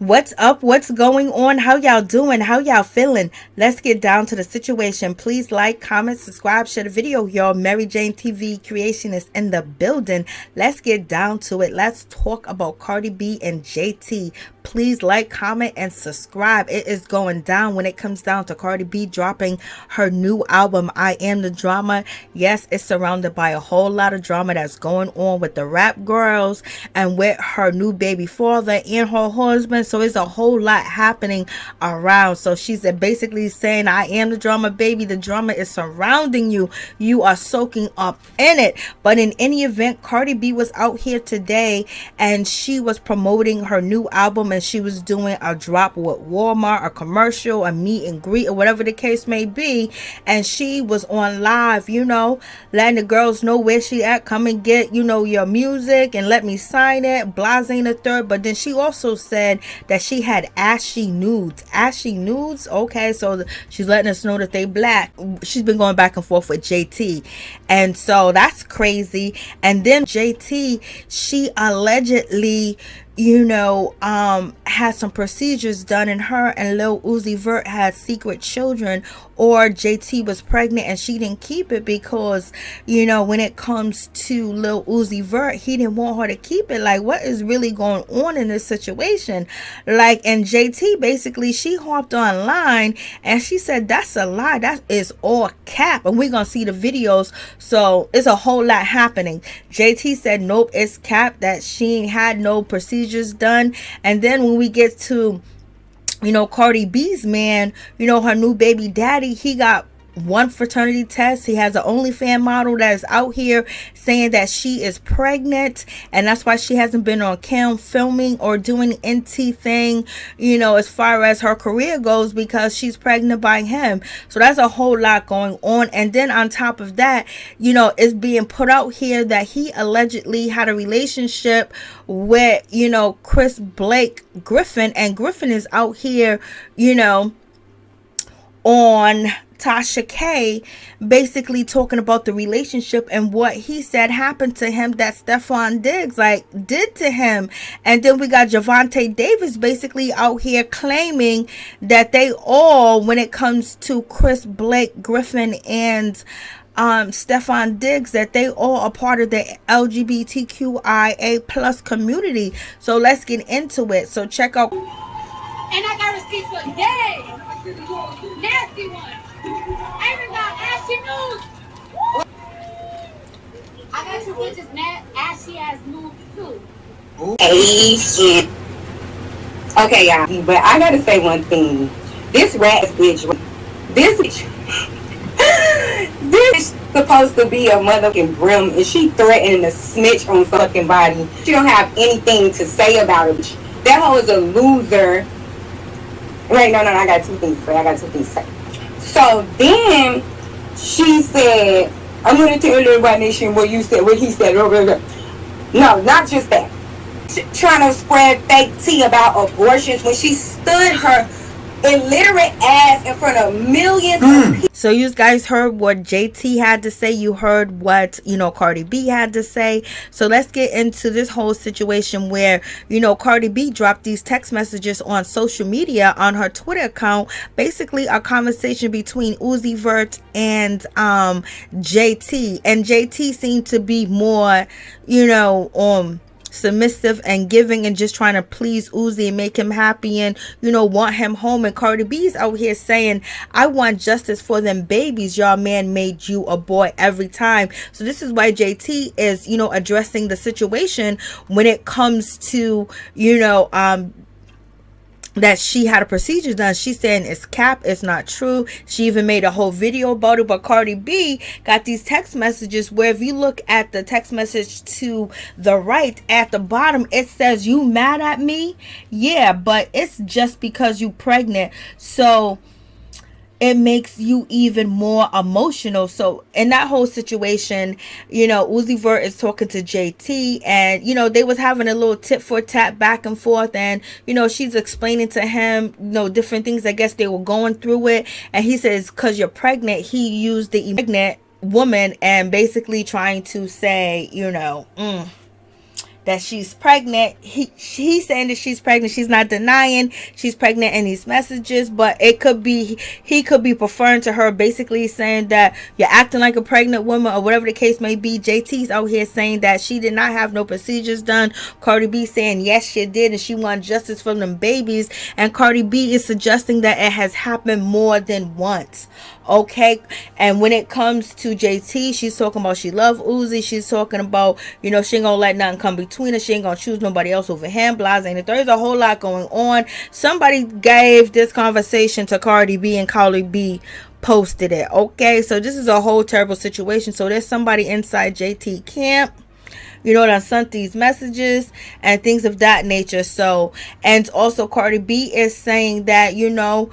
What's up? What's going on? How y'all doing? How y'all feeling? Let's get down to the situation. Please like, comment, subscribe, share the video, y'all. Maryjanetv creation is in the building. Let's get down to it. Let's talk about Cardi B and JT. Please like, comment, and subscribe. It is going down when it comes down to Cardi B dropping her new album, I Am the Drama. Yes, it's surrounded by a whole lot of drama that's going on with the rap girls and with her new baby father and her husband. So it's a whole lot happening around. So she's basically saying, I am the drama, baby. The drama is surrounding you. You are soaking up in it. But in any event, Cardi B was out here today and she was promoting her new album, and she was doing a drop with Walmart, a commercial, a meet and greet, or whatever the case may be. And she was on live, letting the girls know where she at. Come and get, your music and let me sign it. Blase the third. But then she also said that she had ashy nudes. Ashy nudes? Okay, so she's letting us know that they black. She's been going back and forth with JT. And so that's crazy. And then JT, she allegedly had some procedures done, and her and Lil Uzi Vert had secret children, or JT was pregnant and she didn't keep it because, when it comes to Lil Uzi Vert, he didn't want her to keep it. Like, what is really going on in this situation? Like, and JT basically, she hopped online and she said, that's a lie. That is all cap. And we're going to see the videos. So it's a whole lot happening. JT said, nope, it's cap, that she ain't had no procedures done. And then when we get to Cardi B's man, her new baby daddy, he got one fraternity test. He has an OnlyFans model that is out here saying that she is pregnant, and that's why she hasn't been on cam filming or doing anything, as far as her career goes, because she's pregnant by him. So that's a whole lot going on. And then on top of that, it's being put out here that he allegedly had a relationship with, Chris Blake Griffin, and Griffin is out here, on Tasha K, basically talking about the relationship and what he said happened to him, that Stefon Diggs did to him. And then we got Gervonta Davis basically out here claiming that they all, when it comes to Chris Blake Griffin and Stefon Diggs, that they all are part of the LGBTQIA plus community. So let's get into it. So check out. And I got receipts for days. Nasty one. I even got ashy news. I got two bitches mad ashy ass news too. Asian. Okay, y'all. But I gotta say one thing. This rat bitch. This bitch. This is supposed to be a motherfucking brim, and she threatening to snitch on fucking body. She don't have anything to say about it. That hoe is a loser. Wait, no, I got two things to say. So then she said, I'm going to tell everybody nation what you said, what he said. No, not just that. Trying to spread fake tea about abortions when she stood her illiterate ass in front of millions of people. So you guys heard what JT had to say. You heard what, Cardi B had to say. So let's get into this whole situation where, Cardi B dropped these text messages on social media on her Twitter account. Basically a conversation between Uzi Vert and JT. And JT seemed to be more, submissive and giving and just trying to please Uzi and make him happy and want him home. And Cardi B's out here saying, I want justice for them babies. Y'all man made you a boy every time. So this is why JT is addressing the situation when it comes to that she had a procedure done. She's saying it's cap, it's not true. She even made a whole video about it. But Cardi B got these text messages where if you look at the text message to the right at the bottom, it says, you mad at me? Yeah, but it's just because you pregnant. So it makes you even more emotional. So in that whole situation, Uzi Vert is talking to JT, and they was having a little tit for tat back and forth, and she's explaining to him different things. I guess they were going through it, and he says, because you're pregnant, he used the pregnant woman and basically trying to say that she's pregnant. He's saying that she's pregnant. She's not denying she's pregnant in these messages, but it could be, he could be preferring to her, basically saying that you're acting like a pregnant woman or whatever the case may be. JT's out here saying that she did not have no procedures done. Cardi B saying yes she did and she wants justice for them babies, and Cardi B is suggesting that it has happened more than once. Okay, and when it comes to JT, she's talking about she love Uzi. She's talking about, you know, she ain't gonna let nothing come between us. She ain't gonna choose nobody else over him. Blase, and there's a whole lot going on. Somebody gave this conversation to Cardi B, and Cardi B posted it. Okay, so this is a whole terrible situation. So there's somebody inside JT camp, you know, that sent these messages and things of that nature. So, and also Cardi B is saying that, you know,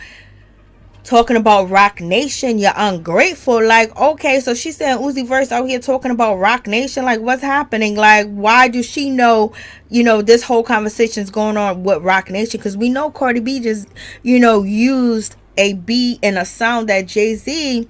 talking about Rock Nation, you're ungrateful. Like, okay, so she's saying Uzi Vert out here talking about Rock Nation. Like, what's happening? Like, why does she know, you know, this whole conversation's going on with Rock Nation? Because we know Cardi B just, you know, used a beat and a sound that Jay-Z,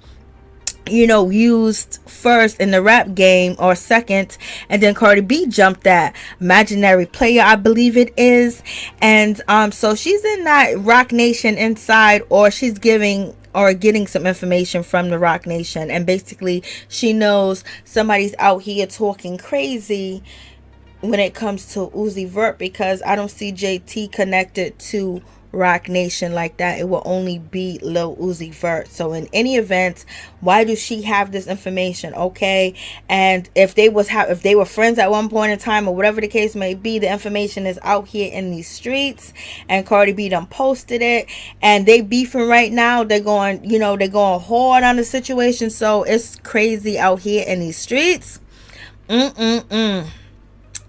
you know, used first in the rap game, or second, and then Cardi B jumped that Imaginary Player, I believe it is. And so she's in that Rock Nation inside, or she's giving or getting some information from the Rock Nation, and basically she knows somebody's out here talking crazy when it comes to Uzi Vert, because I don't see JT connected to Rock Nation like that. It will only be Lil Uzi Vert. So in any event, why does she have this information? Okay, and if they were friends at one point in time, or whatever the case may be, the information is out here in these streets, and Cardi B done posted it, and they beefing right now. They're going, you know, they're going hard on the situation. So it's crazy out here in these streets.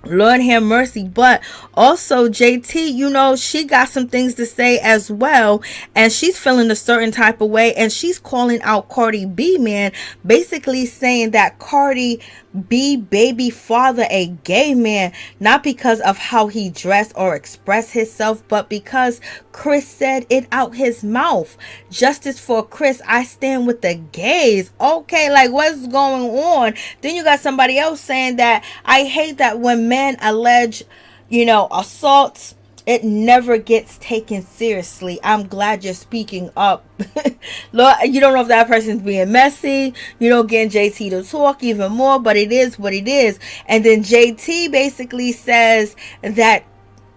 Lord have mercy. But also JT, you know, she got some things to say as well, and she's feeling a certain type of way, and she's calling out Cardi B, man, basically saying that Cardi B baby father a gay man, not because of how he dressed or expressed himself, but because Chris said it out his mouth. Justice for Chris, I stand with the gays. Okay, like, what's going on? Then you got somebody else saying that I hate that when men allege, you know, assaults, it never gets taken seriously. I'm glad you're speaking up. Lord, you don't know if that person's being messy, you know, getting JT to talk even more, but it is what it is. And then JT basically says that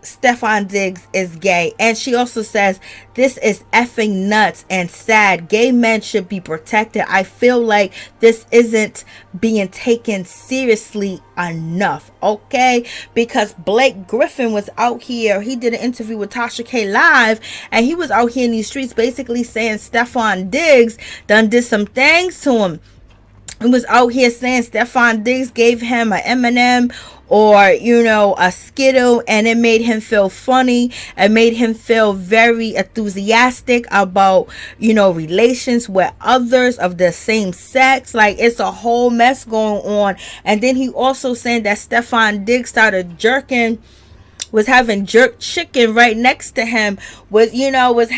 Stefon Diggs is gay, and she also says this is effing nuts and sad. Gay men should be protected. I feel like this isn't being taken seriously enough, okay? Because Blake Griffin was out here, he did an interview with Tasha K Live, and he was out here in these streets basically saying Stefon Diggs done did some things to him. He was out here saying Stefon Diggs gave him a M&M or, you know, a Skittle, and it made him feel funny. It made him feel very enthusiastic about, you know, relations with others of the same sex. Like, it's a whole mess going on. And then he also saying that Stefon Diggs started was having jerk chicken right next to him, was, you know, was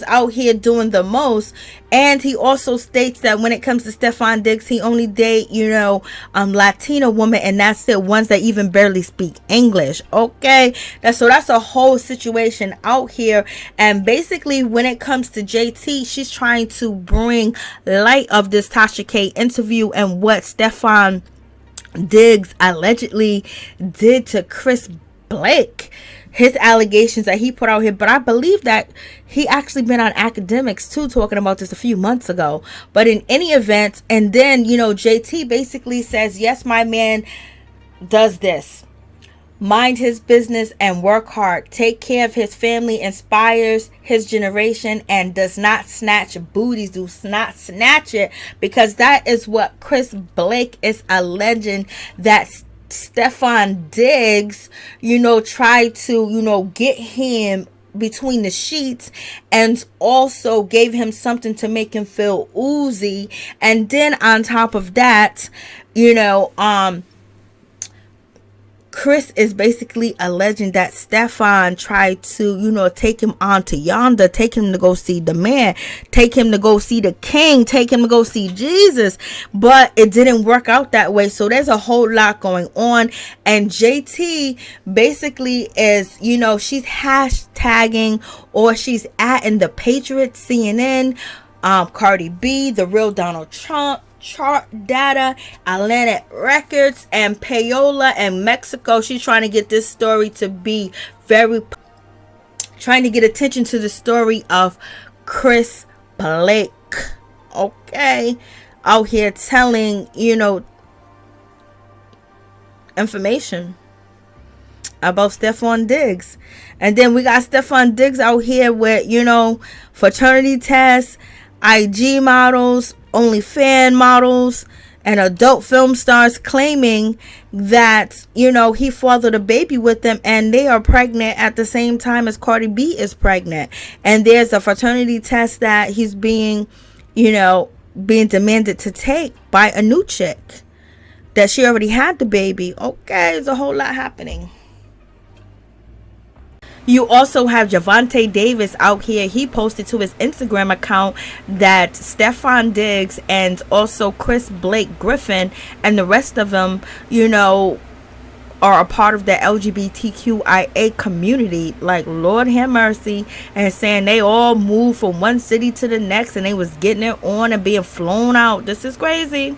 out here doing the most. And he also states that when it comes to Stefon Diggs, he only date, you know, Latino women, and that's it, ones that even barely speak English. Okay, that's a whole situation out here. And basically when it comes to JT, she's trying to bring light of this Tasha K interview and what Stefon Diggs allegedly did to Chris Blake, his allegations that he put out here. But I believe that he actually been on Academics too, talking about this a few months ago. But in any event, and then, you know, JT basically says, yes, my man does this, mind his business and work hard, take care of his family, inspires his generation, and does not snatch booties, do not snatch it, because that is what Chris Blake is alleging that Stefon Diggs, you know, tried to, you know, get him between the sheets, and also gave him something to make him feel oozy. And then on top of that, you know, Chris is basically alleging that Stefon tried to, take him on to yonder, take him to go see the man, take him to go see the king, take him to go see Jesus. But it didn't work out that way. So there's a whole lot going on. And JT basically is, she's hashtagging, or she's in the Patriots, CNN, Cardi B, the real Donald Trump, chart data, Atlantic Records, and Payola and Mexico. She's trying to get this story to be trying to get attention to the story of Chris Blake. Okay, out here telling, information about Stefon Diggs. And then we got Stefon Diggs out here with, fraternity tests, IG models, OnlyFans models, and adult film stars claiming that, he fathered a baby with them, and they are pregnant at the same time as Cardi B is pregnant. And there's a fraternity test that he's being demanded to take by a new chick, that she already had the baby. Okay, there's a whole lot happening. You also have Gervonta Davis out here. He posted to his Instagram account that Stefon Diggs and also Chris Blake Griffin and the rest of them, are a part of the LGBTQIA community. Like, Lord have mercy. And saying they all moved from one city to the next and they was getting it on and being flown out. This is crazy.